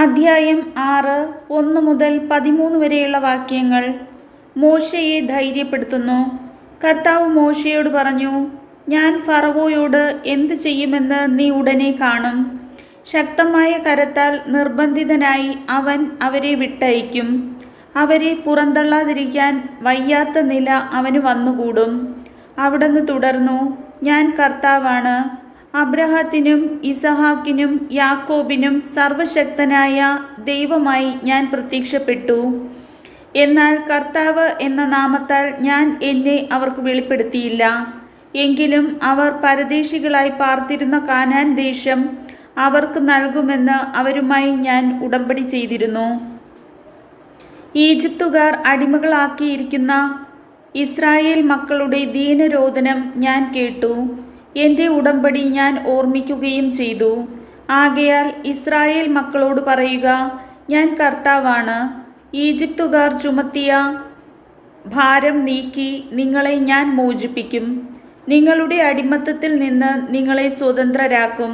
അധ്യായം 6 1 മുതൽ 13 വരെയുള്ള വാക്യങ്ങൾ. മോശയെ ധൈര്യപ്പെടുത്തുന്നു. കർത്താവ് മോശയോട് പറഞ്ഞു, ഞാൻ ഫറവോയോട് എന്ത് ചെയ്യുമെന്ന് നീ ഉടനെ കാണും. ശക്തമായ കരത്താൽ നിർബന്ധിതനായി അവൻ അവരെ വിട്ടയക്കും. അവരെ പുറന്തള്ളാതിരിക്കാൻ വയ്യാത്ത നില അവന് വന്നുകൂടും. അവിടുന്ന് തുടർന്നു, ഞാൻ കർത്താവാണ്. അബ്രഹാത്തിനും ഇസഹാക്കിനും യാക്കോബിനും സർവശക്തനായ ദൈവമായി ഞാൻ പ്രത്യക്ഷപ്പെട്ടു. എന്നാൽ കർത്താവ് എന്ന നാമത്താൽ ഞാൻ എന്നെ അവർക്ക് വെളിപ്പെടുത്തിയില്ല. എങ്കിലും അവർ പരദേശികളായി പാർത്തിരുന്ന കാനാൻ ദേശം അവർക്ക് നൽകുമെന്ന് അവരുമായി ഞാൻ ഉടമ്പടി ചെയ്തിരുന്നു. ഈജിപ്തുകാർ അടിമകളാക്കിയിരിക്കുന്ന ഇസ്രായേൽ മക്കളുടെ ദീനരോദനം ഞാൻ കേട്ടു. എൻ്റെ ഉടമ്പടി ഞാൻ ഓർമ്മിക്കുകയും ചെയ്തു. ആകയാൽ ഇസ്രായേൽ മക്കളോട് പറയുക, ഞാൻ കർത്താവാണ്. ഈജിപ്തുകാർ ചുമത്തിയ ഭാരം നീക്കി നിങ്ങളെ ഞാൻ മോചിപ്പിക്കും. നിങ്ങളുടെ അടിമത്തത്തിൽ നിന്ന് നിങ്ങളെ സ്വതന്ത്രരാക്കും.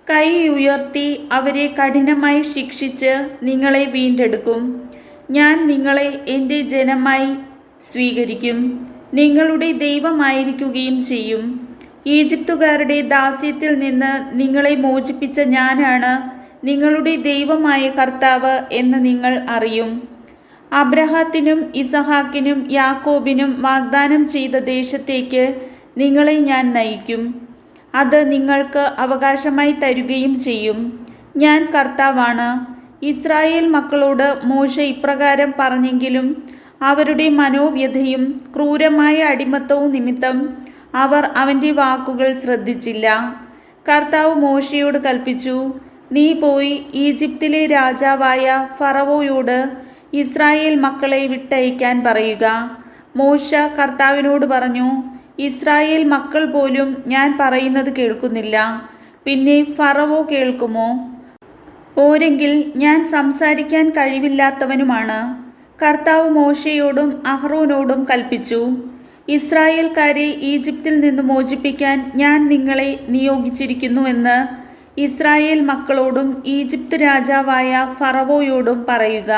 കൈ ഉയർത്തി അവരെ കഠിനമായി ശിക്ഷിച്ച് നിങ്ങളെ വീണ്ടെടുക്കും. ഞാൻ നിങ്ങളെ എൻ്റെ ജനമായി സ്വീകരിക്കും, നിങ്ങളുടെ ദൈവമായിരിക്കുകയും ചെയ്യും. ഈജിപ്തുകാരുടെ ദാസ്യത്തിൽ നിന്ന് നിങ്ങളെ മോചിപ്പിച്ച ഞാനാണ് നിങ്ങളുടെ ദൈവമായ കർത്താവ് എന്ന് നിങ്ങൾ അറിയും. അബ്രഹാത്തിനും ഇസഹാക്കിനും യാക്കോബിനും വാഗ്ദാനം ചെയ്ത ദേശത്തേക്ക് നിങ്ങളെ ഞാൻ നയിക്കും. അത് നിങ്ങൾക്ക് അവകാശമായി തരുകയും ചെയ്യും. ഞാൻ കർത്താവാണ്. ഇസ്രായേൽ മക്കളോട് മോശ ഇപ്രകാരം പറഞ്ഞെങ്കിലും അവരുടെ മനോവ്യഥയും ക്രൂരമായ അടിമത്തവും നിമിത്തം അവർ അവൻ്റെ വാക്കുകൾ ശ്രദ്ധിച്ചില്ല. കർത്താവ് മോശയോട് കൽപ്പിച്ചു, നീ പോയി ഈജിപ്തിലെ രാജാവായ ഫറവോയോട് ഇസ്രായേൽ മക്കളെ വിട്ടയക്കാൻ പറയുക. മോശ കർത്താവിനോട് പറഞ്ഞു, ഇസ്രായേൽ മക്കൾ പോലും ഞാൻ പറയുന്നത് കേൾക്കുന്നില്ല, പിന്നെ ഫറവോ കേൾക്കുമോ? ഓരെങ്കിൽ ഞാൻ സംസാരിക്കാൻ കഴിവില്ലാത്തവനുമാണ്. കർത്താവ് മോശയോടും അഹ്റോനോടും കൽപ്പിച്ചു, ഇസ്രായേൽക്കാരെ ഈജിപ്തിൽ നിന്ന് മോചിപ്പിക്കാൻ ഞാൻ നിങ്ങളെ നിയോഗിച്ചിരിക്കുന്നുവെന്ന് ഇസ്രായേൽ മക്കളോടും ഈജിപ്ത് രാജാവായ ഫറവോയോടും പറയുക.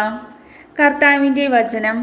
കർത്താവിൻ്റെ വചനം.